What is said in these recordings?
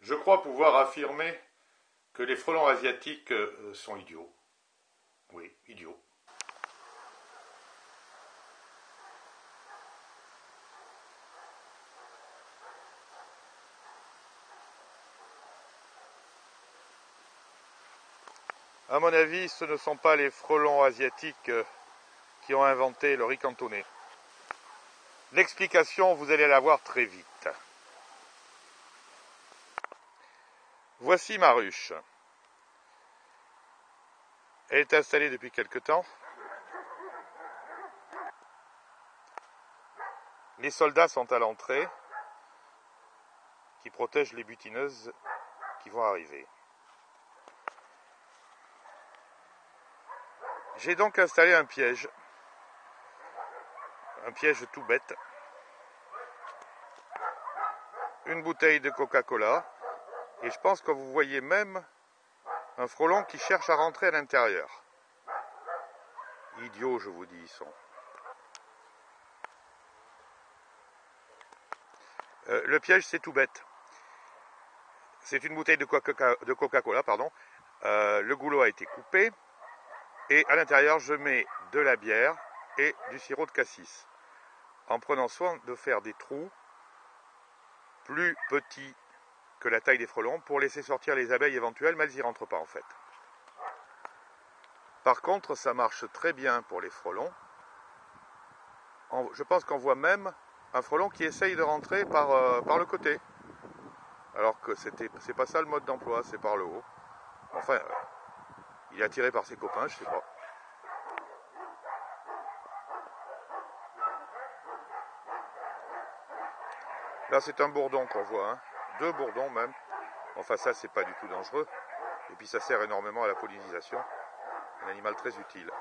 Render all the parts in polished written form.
Je crois pouvoir affirmer que les frelons asiatiques sont idiots. Oui, idiots. À mon avis, ce ne sont pas les frelons asiatiques qui ont inventé le riz cantonais. L'explication, vous allez la voir très vite. Voici ma ruche. Elle est installée depuis quelque temps. Les soldats sont à l'entrée qui protègent les butineuses qui vont arriver. J'ai donc installé un piège tout bête. Une bouteille de Coca-Cola et je pense que vous voyez même un frelon qui cherche à rentrer à l'intérieur. Idiots, je vous dis, ils sont. Le piège, c'est tout bête. C'est une bouteille de Coca-Cola, pardon. Le goulot a été coupé et à l'intérieur, je mets de la bière et du sirop de cassis, en prenant soin de faire des trous plus petits que la taille des frelons pour laisser sortir les abeilles éventuelles, mais elles n'y rentrent pas en fait. Par contre, ça marche très bien pour les frelons. Je pense qu'on voit même un frelon qui essaye de rentrer par le côté. Alors que c'est pas ça le mode d'emploi, c'est par le haut. Enfin, il est attiré par ses copains, je sais pas. Là, c'est un bourdon qu'on voit, hein. 2 bourdons même. Enfin, ça, c'est pas du tout dangereux. Et puis, ça sert énormément à la pollinisation. Un animal très utile.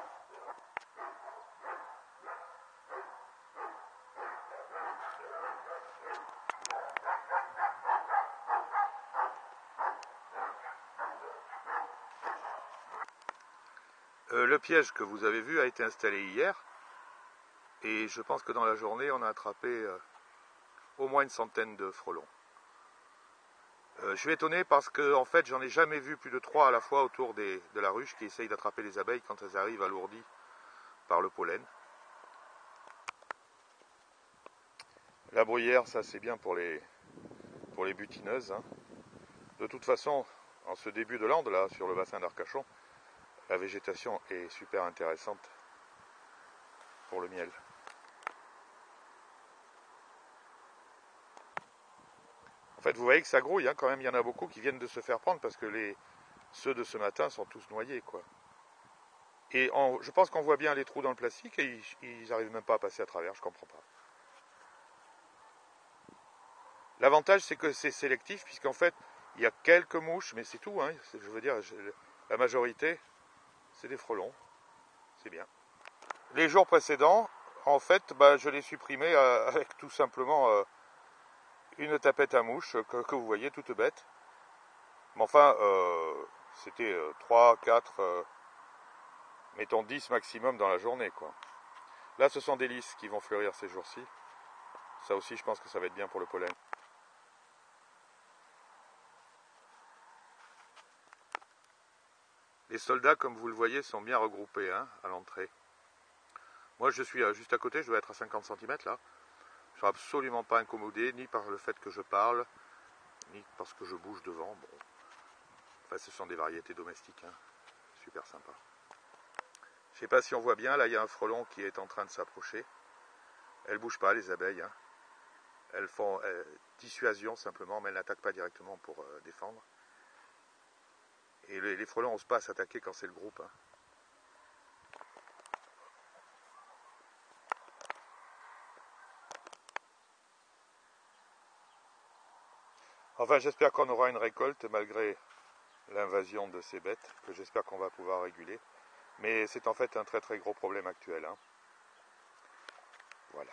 Le piège que vous avez vu a été installé hier. Et je pense que dans la journée, on a attrapé au moins une centaine de frelons. Je suis étonné parce que en fait, j'en ai jamais vu plus de 3 à la fois autour de la ruche qui essayent d'attraper les abeilles quand elles arrivent alourdies par le pollen. La bruyère, ça c'est bien pour les butineuses, hein. De toute façon, en ce début de lande, là, sur le bassin d'Arcachon, la végétation est super intéressante pour le miel. En fait, vous voyez que ça grouille, hein, quand même, il y en a beaucoup qui viennent de se faire prendre parce que ceux de ce matin sont tous noyés, quoi. Et je pense qu'on voit bien les trous dans le plastique et ils n'arrivent même pas à passer à travers, je comprends pas. L'avantage, c'est que c'est sélectif, puisqu'en fait, il y a quelques mouches, mais c'est tout, hein. Je veux dire, la majorité, c'est des frelons. C'est bien. Les jours précédents, en fait, je les supprimais avec tout simplement une tapette à mouche que vous voyez, toute bête. Mais enfin, c'était 3, 4, mettons 10 maximum dans la journée, quoi. Là, ce sont des lys qui vont fleurir ces jours-ci. Ça aussi, je pense que ça va être bien pour le pollen. Les soldats, comme vous le voyez, sont bien regroupés, hein, à l'entrée. Moi, je suis juste à côté, je dois être à 50 cm là. Je ne suis absolument pas incommodé, ni par le fait que je parle, ni parce que je bouge devant. Bon. Enfin, ce sont des variétés domestiques, hein. Super sympa. Je ne sais pas si on voit bien, là, il y a un frelon qui est en train de s'approcher. Elles ne bougent pas, les abeilles, hein. Elles font dissuasion simplement, mais elles n'attaquent pas directement pour défendre. Et les frelons n'osent pas s'attaquer quand c'est le groupe, hein. Enfin, j'espère qu'on aura une récolte malgré l'invasion de ces bêtes, que j'espère qu'on va pouvoir réguler. Mais c'est en fait un très très gros problème actuel, hein. Voilà.